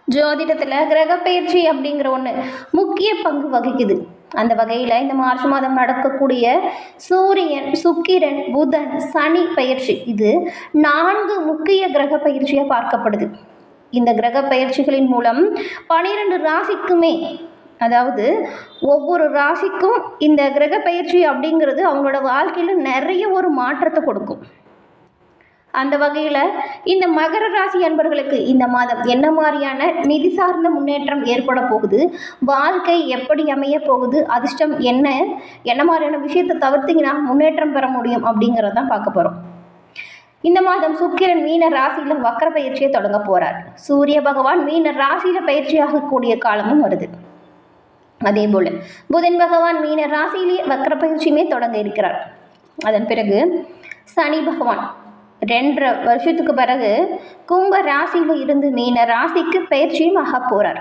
ஜோதிடத்தில் கிரகப்பெயர்ச்சி அப்படிங்கிற ஒன்று முக்கிய பங்கு வகிக்குது. அந்த வகையில் இந்த மார்ச் மாதம் நடக்கக்கூடிய சூரியன், சுக்கிரன், புதன், சனி பயிற்சி இது 4 முக்கிய கிரக பயிற்சியாக பார்க்கப்படுது. இந்த கிரக பயிற்சிகளின் மூலம் 12 ராசிக்குமே, அதாவது ஒவ்வொரு ராசிக்கும் இந்த கிரக பயிற்சி அப்படிங்கிறது அவங்களோட வாழ்க்கையில் நிறைய ஒரு மாற்றத்தை கொடுக்கும். அந்த வகையில் இந்த மகர ராசி அன்பர்களுக்கு இந்த மாதம் என்ன மாதிரியான நிதி சார்ந்த முன்னேற்றம் ஏற்பட போகுது, வாழ்க்கை எப்படி அமைய போகுது, அதிர்ஷ்டம் என்ன மாதிரியான விஷயத்தை தவிர்த்திங்கன்னா முன்னேற்றம் பெற முடியும் அப்படிங்கிறதான் பார்க்க போகிறோம். இந்த மாதம் சுக்கிரன் மீன ராசியில் வக்கர பயிற்சியை தொடங்க போகிறார். சூரிய பகவான் மீன ராசியில் பயிற்சியாகக்கூடிய காலமும் வருது. அதே போல் புதன் பகவான் மீன ராசியிலேயே வக்கர பயிற்சியுமே தொடங்க இருக்கிறார். அதன் பிறகு சனி பகவான் 2.5 வருஷத்துக்கு பிறகு கும்ப ராசியில் இருந்து மீன ராசிக்கு பயிற்சியும் ஆக போகிறார்.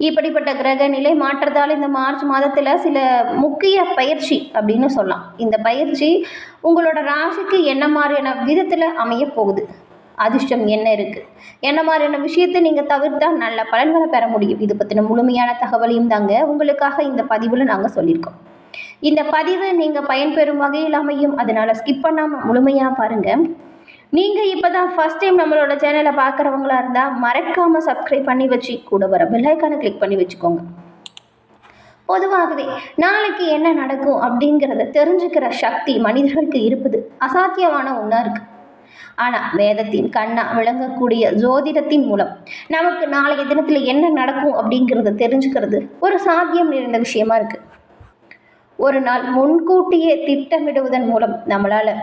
இப்படிப்பட்ட கிரக நிலை மாற்றத்தால் இந்த மார்ச் மாதத்தில் சில முக்கிய பயிற்சி அப்படின்னு சொல்லலாம். இந்த பயிற்சி உங்களோட ராசிக்கு என்ன மாதிரியான விதத்தில் அமைய போகுது, அதிர்ஷ்டம் என்ன இருக்குது, என்ன மாதிரியான விஷயத்தை நீங்கள் தவிர்த்தால் நல்ல பலன்களை பெற முடியும், இது பற்றின முழுமையான தகவலையும் தாங்க உங்களுக்காக இந்த பதிவில் நாங்கள் சொல்லியிருக்கோம். இந்த பதிவு நீங்கள் பயன்பெறும் வகையில் அமையும், அதனால் ஸ்கிப் பண்ணாமல் முழுமையாக பாருங்கள். நீங்கள் இப்போ தான் ஃபஸ்ட் டைம் நம்மளோட சேனலை பார்க்குறவங்களா இருந்தால் மறக்காமல் சப்ஸ்கிரைப் பண்ணி வச்சு கூட வர பெல்லைக்கானை கிளிக் பண்ணி வச்சுக்கோங்க. பொதுவாகவே நாளைக்கு என்ன நடக்கும் அப்படிங்கிறத தெரிஞ்சுக்கிற சக்தி மனிதர்களுக்கு இருப்பது அசாத்தியமான ஒன்றா இருக்குது. ஆனால் வேதத்தின் கண்ணா விளங்கக்கூடிய ஜோதிடத்தின் மூலம் நமக்கு நாளைய தினத்தில் என்ன நடக்கும் அப்படிங்கிறத தெரிஞ்சுக்கிறது ஒரு சாத்தியம் நிறைந்த விஷயமா இருக்குது. ஒரு நாள் முன்கூட்டியே திட்டமிடுவதன் மூலம் நம்மளால்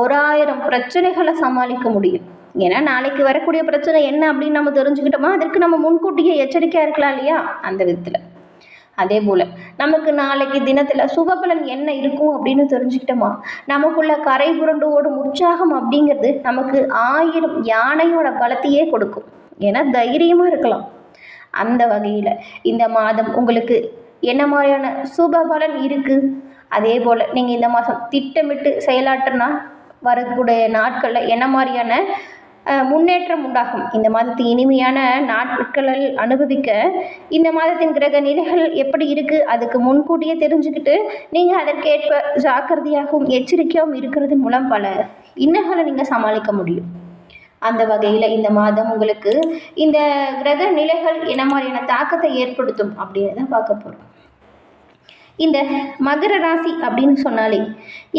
1000 பிரச்சனைகளை சமாளிக்க முடியும். ஏன்னா நாளைக்கு வரக்கூடிய பிரச்சனை என்ன அப்படின்னு நம்ம தெரிஞ்சுக்கிட்டோமா, அதற்கு நம்ம முன்கூட்டியே எச்சரிக்கையாக இருக்கலாம் இல்லையா, அந்த விதத்தில். அதே போல் நமக்கு நாளைக்கு தினத்தில் சுபபலன் என்ன இருக்கும் அப்படின்னு தெரிஞ்சுக்கிட்டோமா, நமக்குள்ள கரை புரண்டு ஓடும் உற்சாகம் அப்படிங்கிறது நமக்கு 1000 யானையோட பலத்தையே கொடுக்கும். ஏன்னா தைரியமாக இருக்கலாம். அந்த வகையில் இந்த மாதம் உங்களுக்கு என்ன மாதிரியான சுப பலன் இருக்குது, அதே போல் நீங்கள் இந்த மாதம் திட்டமிட்டு செயலாற்றினா வரக்கூடிய நாட்களில் என்ன மாதிரியான முன்னேற்றம் உண்டாகும், இந்த மாதத்து இனிமையான நாட்களில் அனுபவிக்க இந்த மாதத்தின் கிரக நிலைகள் எப்படி இருக்குது அதுக்கு முன்கூட்டியே தெரிஞ்சுக்கிட்டு நீங்கள் அதற்கேற்ப ஜாக்கிரதையாகவும் எச்சரிக்கையாகவும் இருக்கிறது மூலம் பல இன்னல்களை நீங்கள் சமாளிக்க முடியும். அந்த வகையில் இந்த மாதம் உங்களுக்கு இந்த கிரக நிலைகள் என்ன மாதிரியான தாக்கத்தை ஏற்படுத்தும் அப்படின்னு தான் பார்க்க போகிறோம். இந்த மகர ராசி அப்படின்னு சொன்னாலே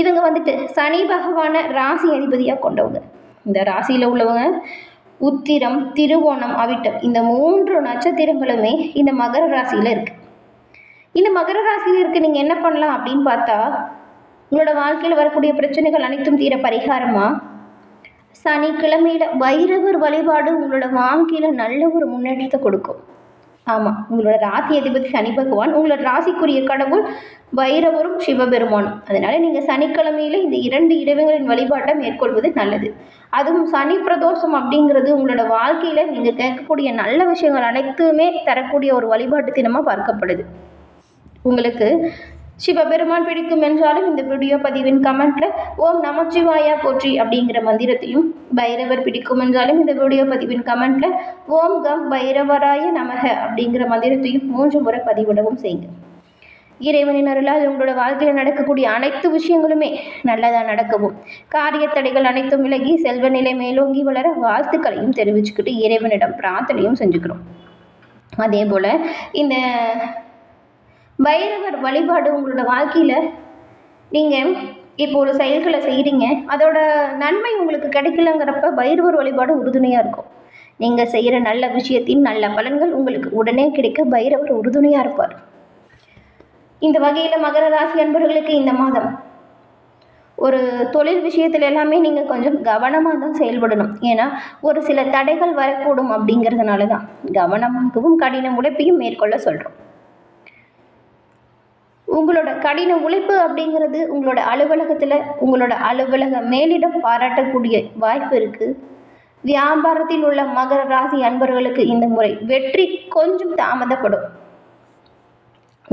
இவங்க வந்துட்டு சனி பகவானை ராசி அதிபதியாக கொண்டவங்க. இந்த ராசியில் உள்ளவங்க உத்திரம், திருவோணம், அவிட்டம் இந்த 3 நட்சத்திரங்களுமே இந்த மகர ராசியில் இருக்குது. இந்த மகர ராசியில் இருக்க நீங்கள் என்ன பண்ணலாம் அப்படின்னு பார்த்தா, உங்களோட வாழ்க்கையில் வரக்கூடிய பிரச்சனைகள் அனைத்தும் தீர பரிகாரமாக சனிக்கிழமையில் பைரவர் வழிபாடு உங்களோட வாழ்க்கையில் நல்ல ஒரு முன்னேற்றத்தை கொடுக்கும். ஆமாம், உங்களோட ராசி அதிபதி சனி பகவான், உங்களோட ராசிக்குரிய கடவுள் பைரவரும் சிவபெருமானும். அதனால் நீங்கள் சனிக்கிழமையில் இந்த 2 இறைவங்களின் வழிபாட்டை மேற்கொள்வது நல்லது. அதுவும் சனி பிரதோஷம் அப்படிங்கிறது உங்களோட வாழ்க்கையில் நீங்கள் கேட்கக்கூடிய நல்ல விஷயங்கள் அனைத்துமே தரக்கூடிய ஒரு வழிபாட்டு தினமாக பார்க்கப்படுது. உங்களுக்கு சிவபெருமான் பிடிக்கும் என்றாலும் இந்த வீடியோ பதிவின் கமெண்ட்ல ஓம் நமச்சிவாயா போற்றி அப்படிங்கிற மந்திரத்தையும், பைரவர் பிடிக்கும் என்றாலும் இந்த வீடியோ பதிவின் கமெண்ட்ல ஓம் கம் பைரவராய நமக அப்படிங்கிற மந்திரத்தையும் 3 முறை பதிவிடவும் செய்யுங்க. இறைவனின் அருளால் உங்களோட வாழ்க்கையில் நடக்கக்கூடிய அனைத்து விஷயங்களுமே நல்லதாக நடக்கவும், காரிய தடைகள் அனைத்தும் விலகி செல்வ நிலை மேலோங்கி வளர வாழ்த்துக்களையும் தெரிவிச்சுக்கிட்டு இறைவனிடம் பிரார்த்தனையும் செஞ்சுக்கிறோம். அதே போல் இந்த பைரவர் வழிபாடு உங்களோட வாழ்க்கையில் நீங்கள் இப்போ ஒரு செயல்களை செய்கிறீங்க, அதோட நன்மை உங்களுக்கு கிடைக்கலங்கிறப்ப பைரவர் வழிபாடு உறுதுணையாக இருக்கும். நீங்கள் செய்கிற நல்ல விஷயத்தின் நல்ல பலன்கள் உங்களுக்கு உடனே கிடைக்க பைரவர் உறுதுணையாக இருப்பார். இந்த வகையில் மகர ராசி அன்பர்களுக்கு இந்த மாதம் ஒரு தொழில் விஷயத்தில் எல்லாமே நீங்கள் கொஞ்சம் கவனமாக தான் செயல்படணும். ஏன்னா ஒரு சில தடைகள் வரக்கூடும் அப்படிங்கிறதுனால தான் கவனமாகவும் கடின உழைப்பையும் மேற்கொள்ள சொல்கிறோம். உங்களோட கடின உழைப்பு அப்படிங்கிறது உங்களோட அலுவலகத்தில் உங்களோட அலுவலக மேலிடம் பாராட்டக்கூடிய வாய்ப்பு இருக்குது. வியாபாரத்தில் உள்ள மகர ராசி அன்பர்களுக்கு இந்த முறை வெற்றி கொஞ்சம் தாமதப்படும்.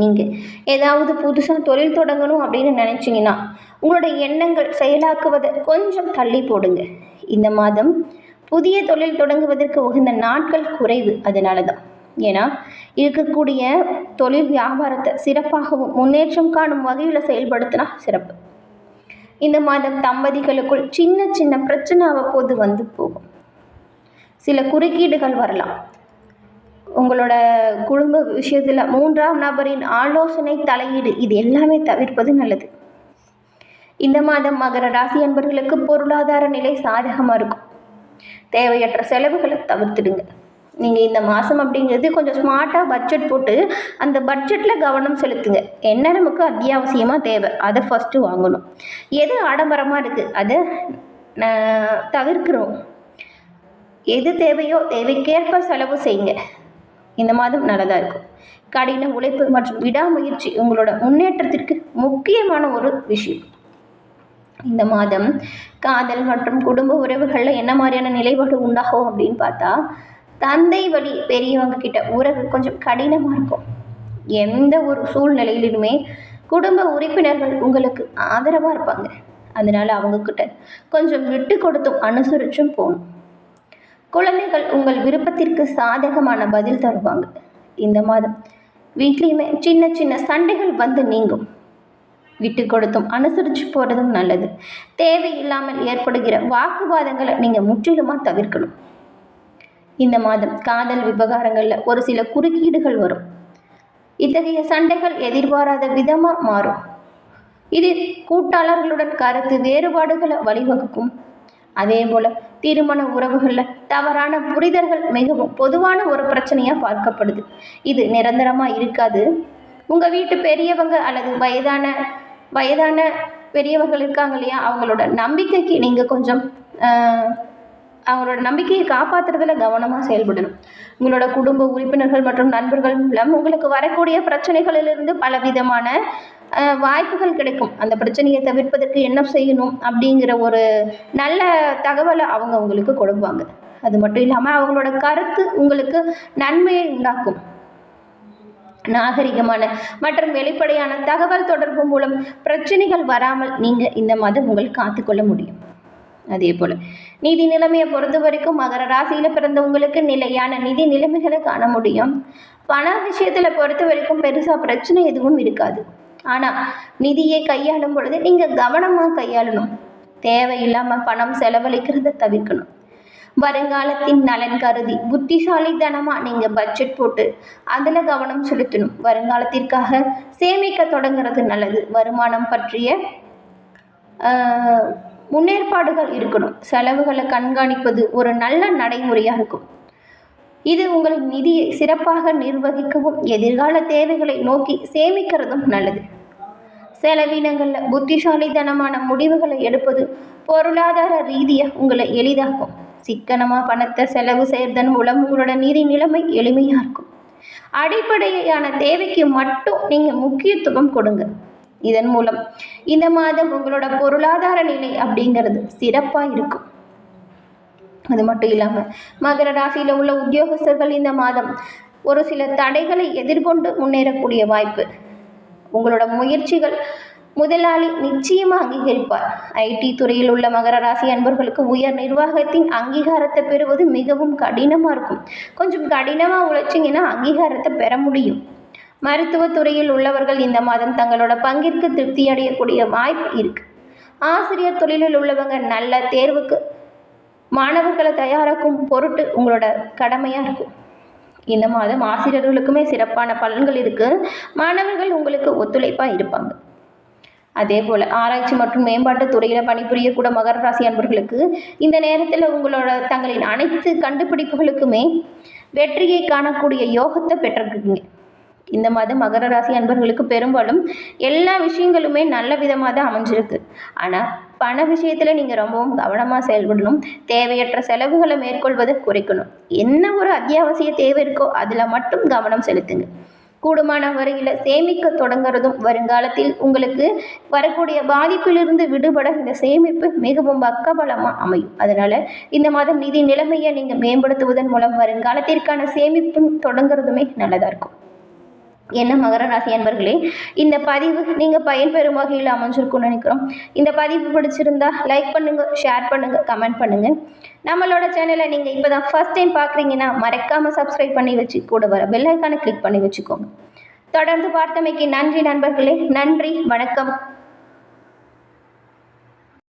நீங்கள் ஏதாவது புதுசாக தொழில் தொடங்கணும் அப்படின்னு நினச்சிங்கன்னா உங்களோட எண்ணங்கள் செயலாக்குவதை கொஞ்சம் தள்ளி போடுங்க. இந்த மாதம் புதிய தொழில் தொடங்குவதற்கு உகந்த நாட்கள் குறைவு. அதனால தான். ஏன்னா இருக்கக்கூடிய தொழில் வியாபாரத்தை சிறப்பாகவும் முன்னேற்றம் காணும் வகையில் செயல்படுத்தினா சிறப்பு. இந்த மாதம் தம்பதிகளுக்குள் சின்ன சின்ன பிரச்சனை அவ்வப்போது வந்து போகும். சில குறுக்கீடுகள் வரலாம். உங்களோட குடும்ப விஷயத்தில் 3ஆம் நபரின் ஆலோசனை, தலையீடு இது எல்லாமே தவிர்ப்பது நல்லது. இந்த மாதம் மகர ராசி அன்பர்களுக்கு பொருளாதார நிலை சாதகமாக இருக்கும். தேவையற்ற செலவுகளை தவிர்த்துடுங்க. நீங்கள் இந்த மாதம் அப்படிங்கிறது கொஞ்சம் ஸ்மார்ட்டாக பட்ஜெட் போட்டு அந்த பட்ஜெட்டில் கவனம் செலுத்துங்க. என்ன நமக்கு அத்தியாவசியமாக தேவை அதை ஃபஸ்ட்டு வாங்கணும். எது ஆடம்பரமாக இருக்குது அதை தவிர்க்கிறோம். எது தேவையோ தேவைக்கேற்ப செலவு செய்யுங்க. இந்த மாதம் நல்லதாக இருக்கும். கடின உழைப்பு மற்றும் விடாமுயற்சி உங்களோட முன்னேற்றத்திற்கு முக்கியமான ஒரு விஷயம். இந்த மாதம் காதல் மற்றும் குடும்ப உறவுகளில் என்ன மாதிரியான நிலைப்பாடு உண்டாகும் அப்படின்னு பார்த்தா, தந்தை வழி பெரியவங்க கிட்ட உறவு கொஞ்சம் கடினமாக இருக்கும். எந்த ஒரு சூழ்நிலையிலுமே குடும்ப உறுப்பினர்கள் உங்களுக்கு ஆதரவாக இருப்பாங்க. அதனால் அவங்கக்கிட்ட கொஞ்சம் விட்டு கொடுத்தும் அனுசரிச்சும் போகணும். குழந்தைகள் உங்கள் விருப்பத்திற்கு சாதகமான பதில் தருவாங்க. இந்த மாதம் வீட்லேயுமே சின்ன சின்ன சண்டைகள் வந்து நீங்கும். விட்டு கொடுத்தும் அனுசரித்து போகிறதும் நல்லது. தேவையில்லாமல் ஏற்படுகிற வாக்குவாதங்களை நீங்கள் முற்றிலுமாக தவிர்க்கணும். இந்த மாதம் காதல் விவகாரங்களில் ஒரு சில குறுக்கீடுகள் வரும். இத்தகைய சண்டைகள் எதிர்பாராத விதமாக மாறும். இது கூட்டாளர்களுடன் கருத்து வேறுபாடுகளை வழிவகுக்கும். அதே போல் திருமண உறவுகளில் தவறான புரிதல்கள் மிகவும் பொதுவான ஒரு பிரச்சனையாக பார்க்கப்படுது. இது நிரந்தரமாக இருக்காது. உங்கள் வீட்டு பெரியவங்க அல்லது வயதான பெரியவர்கள் இருக்காங்க இல்லையா, அவங்களோட நம்பிக்கைக்கு நீங்கள் கொஞ்சம் அவங்களோட நம்பிக்கையை காப்பாற்றுறதுல கவனமாக செயல்படணும். உங்களோட குடும்ப உறுப்பினர்கள் மற்றும் நண்பர்கள் மூலம் உங்களுக்கு வரக்கூடிய பிரச்சனைகளிலிருந்து பலவிதமான வாய்ப்புகள் கிடைக்கும். அந்த பிரச்சனையை தவிர்ப்பதற்கு என்ன செய்யணும் அப்படிங்கிற ஒரு நல்ல தகவலை அவங்க உங்களுக்கு கொடுப்பாங்க. அது மட்டும் இல்லாமல் அவங்களோட கருத்து உங்களுக்கு நன்மையை உண்டாக்கும். நாகரிகமான மற்றும் வெளிப்படையான தகவல் தொடர்பு மூலம் பிரச்சனைகள் வராமல் நீங்கள் இந்த மாதம் உங்களுக்கு காத்துக்கொள்ள முடியும். அதே போல் நிதி நிலைமையை பொறுத்த வரைக்கும் மகர ராசியில் பிறந்த உங்களுக்கு நிலையான நிதி நிலைமைகளை காண முடியும். பண விஷயத்தில் பொறுத்த வரைக்கும் பெருசாக பிரச்சனை எதுவும் இருக்காது. ஆனால் நிதியை கையாளும் பொழுது நீங்கள் கவனமாக கையாளணும். தேவையில்லாமல் பணம் செலவழிக்கிறத தவிர்க்கணும். வருங்காலத்தின் நலன் கருதி புத்திசாலித்தனமாக நீங்கள் பட்ஜெட் போட்டு அதில் கவனம் செலுத்தணும். வருங்காலத்திற்காக சேமிக்க தொடங்குறது நல்லது. வருமானம் பற்றிய முன்னேற்பாடுகள் இருக்கணும். செலவுகளை கண்காணிப்பது ஒரு நல்ல நடைமுறையாக இருக்கும். இது உங்கள் நிதியை சிறப்பாக நிர்வகிக்கவும் எதிர்கால தேவைகளை நோக்கி சேமிக்கிறதும் நல்லது. செலவினங்களில் புத்திசாலித்தனமான முடிவுகளை எடுப்பது பொருளாதார ரீதியாக உங்களை எளிதாக்கும். சிக்கனமாக பணத்தை செலவு செய்வதன் மூலம் உங்களோட நிதி நிலைமை எளிமையாக இருக்கும். அடிப்படையான தேவைக்கு மட்டும் நீங்கள் முக்கியத்துவம் கொடுங்க. இதன் மூலம் இந்த மாதம் உங்களோட பொருளாதார நிலை அப்படிங்கிறது சிறப்பாக இருக்கும். அது மட்டும் இல்லாமல் மகர ராசியில் உள்ள உத்தியோகஸ்தர்கள் இந்த மாதம் ஒரு சில தடைகளை எதிர்கொண்டு முன்னேறக்கூடிய வாய்ப்பு. உங்களோட முயற்சிகள் முதலாளி நிச்சயமாக அங்கீகரிப்பார். ஐடி துறையில் உள்ள மகர ராசி அன்பர்களுக்கு உயர் நிர்வாகத்தின் அங்கீகாரத்தை பெறுவது மிகவும் கடினமாக இருக்கும். கொஞ்சம் கடினமாக உழைச்சிங்கன்னா அங்கீகாரத்தை பெற முடியும். மருத்துவத்துறையில் உள்ளவர்கள் இந்த மாதம் தங்களோட பங்கிற்கு திருப்தி அடையக்கூடிய வாய்ப்பு இருக்குது. ஆசிரியர் தொழிலில் உள்ளவங்க நல்ல தேர்வுக்கு மாணவர்களை தயாராக்கும் பொருட்டு உங்களோட கடமையாக இருக்கும். இந்த மாதம் ஆசிரியர்களுக்குமே சிறப்பான பலன்கள் இருக்குது. மாணவர்கள் உங்களுக்கு ஒத்துழைப்பாக இருப்பாங்க. அதே போல் ஆராய்ச்சி மற்றும் மேம்பாட்டு துறையில் பணிபுரியக்கூட மகர ராசி அன்பர்களுக்கு இந்த நேரத்தில் உங்களோட தங்களின் அனைத்து கண்டுபிடிப்புகளுக்குமே வெற்றியை காணக்கூடிய யோகத்தை பெற்றிருக்கீங்க. இந்த மாதம் மகர ராசி அன்பர்களுக்கு பெரும்பாலும் எல்லா விஷயங்களுமே நல்ல விதமாக தான் அமைஞ்சிருக்கு. ஆனால் பண விஷயத்தில் நீங்கள் ரொம்பவும் கவனமாக செயல்படணும். தேவையற்ற செலவுகளை மேற்கொள்வதை குறைக்கணும். என்ன ஒரு அத்தியாவசிய தேவை இருக்கோ அதில் மட்டும் கவனம் செலுத்துங்க. கூடுமான வரையில் சேமிக்க தொடங்குறதும் வருங்காலத்தில் உங்களுக்கு வரக்கூடிய பாதிப்பிலிருந்து விடுபட இந்த சேமிப்பு மிகவும் பக்கபலமாக அமையும். அதனால் இந்த மாதம் நிதி நிலைமையை நீங்கள் மேம்படுத்துவதன் மூலம் வருங்காலத்திற்கான சேமிப்பு தொடங்குறதுமே நல்லதாக இருக்கும். என்ன மகர ராசி அன்பர்களே, இந்த பதிவு நீங்கள் பயன்பெறும் வகையில் அமைஞ்சிருக்கும்னு நினைக்கிறோம். இந்த பதிவு பிடிச்சிருந்தா லைக் பண்ணுங்கள், ஷேர் பண்ணுங்கள், கமெண்ட் பண்ணுங்கள். நம்மளோட சேனலை நீங்கள் இப்போ தான் ஃபஸ்ட் டைம் பார்க்குறீங்கன்னா மறக்காமல் சப்ஸ்கிரைப் பண்ணி வச்சு கூட வர பெல் ஐக்கானை கிளிக் பண்ணி வச்சுக்கோங்க. தொடர்ந்து பார்த்தமைக்கு நன்றி நண்பர்களே. நன்றி, வணக்கம்.